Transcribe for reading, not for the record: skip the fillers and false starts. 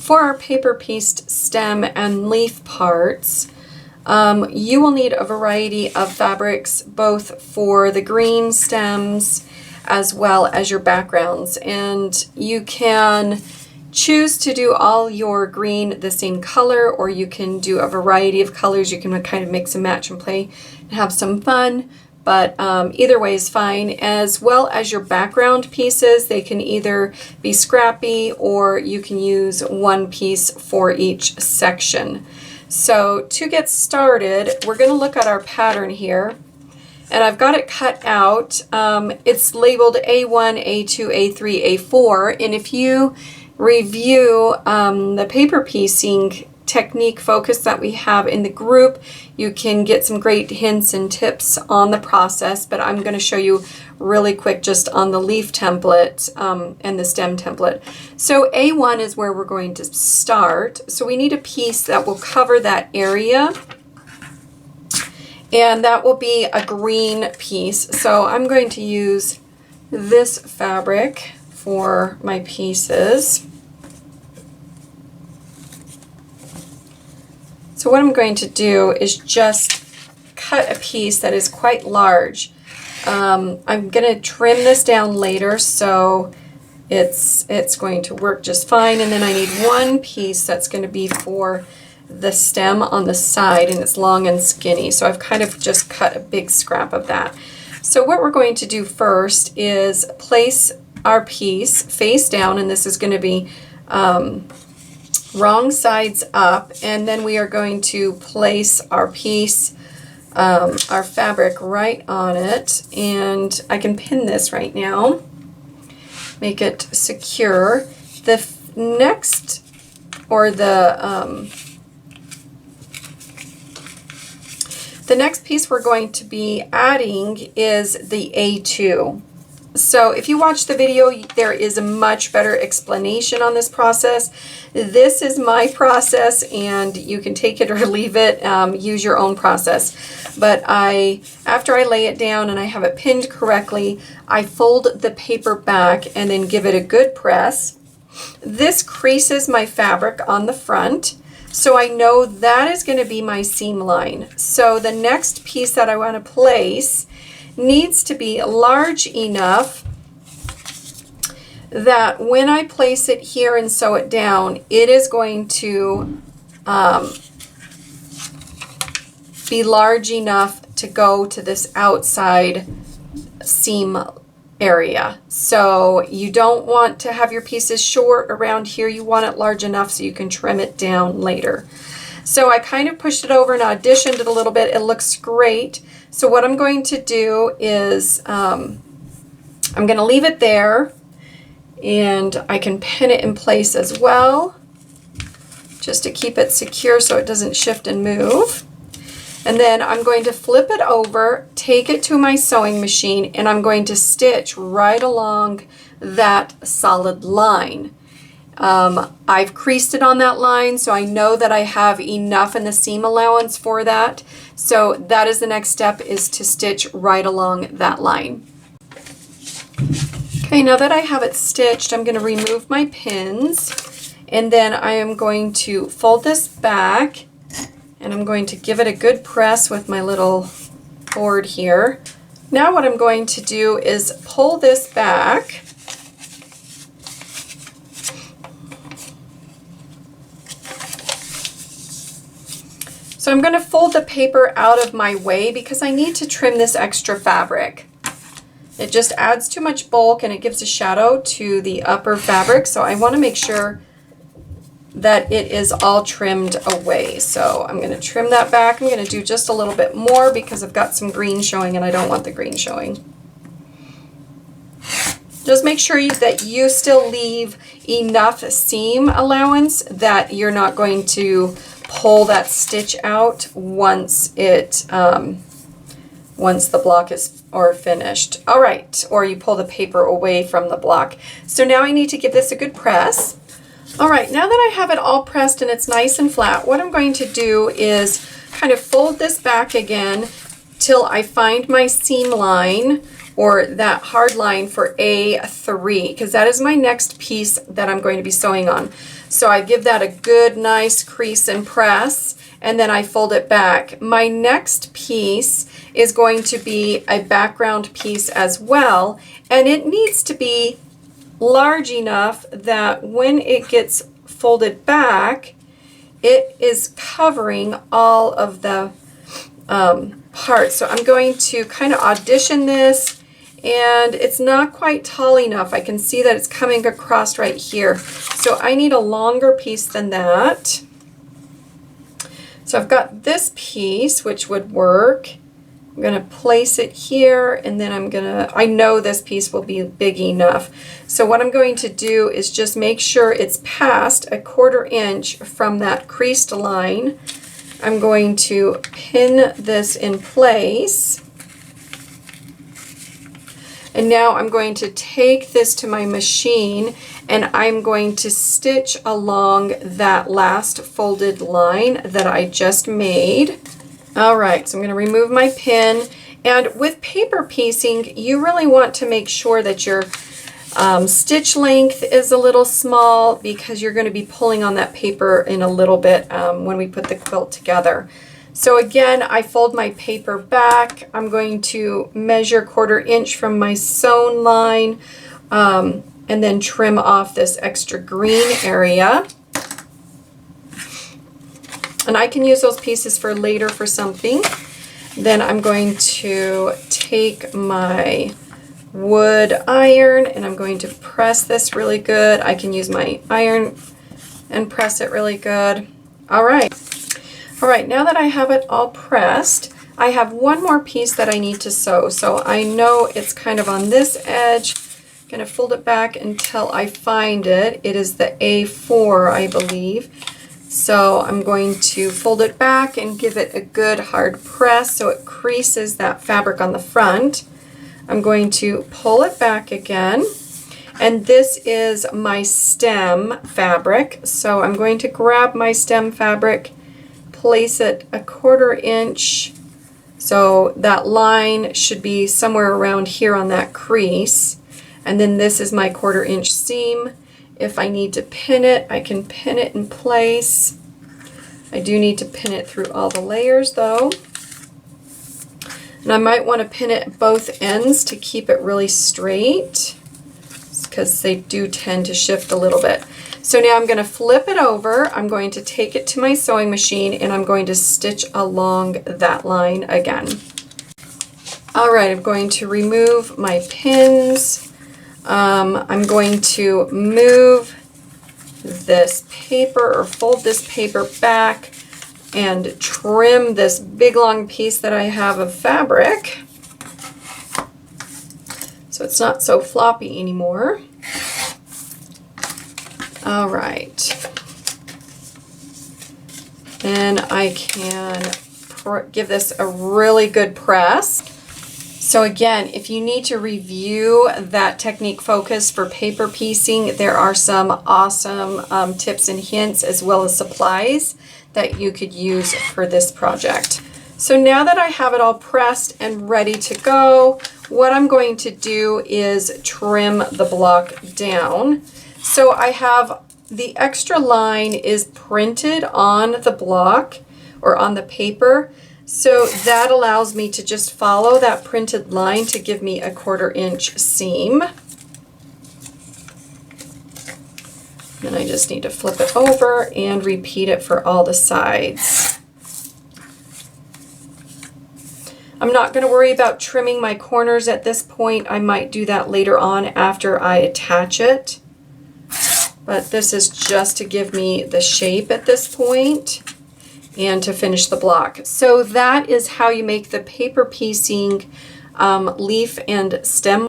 for our paper pieced stem and leaf parts, you will need a variety of fabrics, both for the green stems as well as your backgrounds. And you can choose to do all your green the same color, or you can do a variety of colors. You can kind of mix and match and play and have some fun. But either way is fine, as well as your background pieces. They can either be scrappy, or you can use one piece for each section. So to get started, we're going to look at our pattern here, and I've got it cut out. It's labeled A1, A2, A3, A4, and if you review the paper piecing technique focus that we have in the group, you can get some great hints and tips on the process, but I'm going to show you really quick just on the leaf template and the stem template. So A1 is where we're going to start. So we need a piece that will cover that area, and that will be a green piece. So I'm going to use this fabric for my pieces. So what I'm going to do is just cut a piece that is quite large. I'm going to trim this down later, so it's going to work just fine. And then I need one piece that's going to be for the stem on the side, and it's long and skinny. So I've kind of just cut a big scrap of that. So what we're going to do first is place our piece face down, and this is going to be wrong sides up, and then we are going to place our piece, our fabric right on it, and I can pin this right now, make it secure. The next, or the next piece we're going to be adding is the A2. So if you watch the video, there is a much better explanation on this process. This is my process, and you can take it or leave it, use your own process. But after I lay it down and I have it pinned correctly, I fold the paper back and then give it a good press. This creases my fabric on the front, so I know that is going to be my seam line. So the next piece that I want to place needs to be large enough that when I place it here and sew it down, it is going to be large enough to go to this outside seam area. So you don't want to have your pieces short around here. You want it large enough so you can trim it down later. So I kind of pushed it over and auditioned it a little bit. It looks great. So what I'm going to do is I'm going to leave it there, and I can pin it in place as well, just to keep it secure so it doesn't shift and move. And then I'm going to flip it over, take it to my sewing machine, and I'm going to stitch right along that solid line. I've creased it on that line, so I know that I have enough in the seam allowance for that. So that is the next step, is to stitch right along that line. Okay, now that I have it stitched, I'm going to remove my pins, and then I am going to fold this back, and I'm going to give it a good press with my little board here. Now what I'm going to do is pull this back. So I'm going to fold the paper out of my way because I need to trim this extra fabric. It just adds too much bulk and it gives a shadow to the upper fabric, so I want to make sure that it is all trimmed away. So I'm going to trim that back. I'm going to do just a little bit more because I've got some green showing and I don't want the green showing. Just make sure that you still leave enough seam allowance that you're not going to pull that stitch out once it once the block is finished. All right, or you pull the paper away from the block. So now I need to give this a good press. All right, now that I have it all pressed and it's nice and flat, what I'm going to do is kind of fold this back again till I find my seam line or that hard line for A3, because that is my next piece that I'm going to be sewing on. So I give that a good nice crease and press, and then I fold it back. My next piece is going to be a background piece as well, and it needs to be large enough that when it gets folded back, it is covering all of the parts. So I'm going to kind of audition this, and it's not quite tall enough. I can see that it's coming across right here. So I need a longer piece than that. So I've got this piece, which would work. I'm going to place it here, and then I know this piece will be big enough. So what I'm going to do is just make sure it's past a 1/4 inch from that creased line. I'm going to pin this in place. And now I'm going to take this to my machine, and I'm going to stitch along that last folded line that I just made. All right, so I'm going to remove my pin. And with paper piecing, you really want to make sure that your stitch length is a little small, because you're going to be pulling on that paper in a little bit when we put the quilt together. So again, I fold my paper back. I'm going to measure 1/4 inch from my sewn line, and then trim off this extra green area. And I can use those pieces for later for something. Then I'm going to take my wood iron, and I'm going to press this really good. I can use my iron and press it really good. All right. All right, now that I have it all pressed, I have one more piece that I need to sew. So I know it's kind of on this edge. I'm going to fold it back until I find it. It is the A4, I believe. So I'm going to fold it back and give it a good hard press so it creases that fabric on the front. I'm going to pull it back again. And this is my stem fabric. So I'm going to grab my stem fabric, place it a 1/4 inch. So that line should be somewhere around here on that crease. And then this is my 1/4 inch seam. If I need to pin it, I can pin it in place. I do need to pin it through all the layers though. And I might want to pin it at both ends to keep it really straight, because they do tend to shift a little bit. So now I'm going to flip it over. I'm going to take it to my sewing machine, and I'm going to stitch along that line again. All right, I'm going to remove my pins. I'm going to move this paper, or fold this paper back, and trim this big long piece that I have of fabric so it's not so floppy anymore. All right. Then I can give this a really good press. So again, if you need to review that technique focus for paper piecing, there are some awesome tips and hints as well as supplies that you could use for this project. So now that I have it all pressed and ready to go, what I'm going to do is trim the block down. So I have the extra line is printed on the block or on the paper. So that allows me to just follow that printed line to give me a 1/4 inch seam. Then I just need to flip it over and repeat it for all the sides. I'm not going to worry about trimming my corners at this point. I might do that later on after I attach it. But this is just to give me the shape at this point and to finish the block. So that is how you make the paper piecing leaf and stem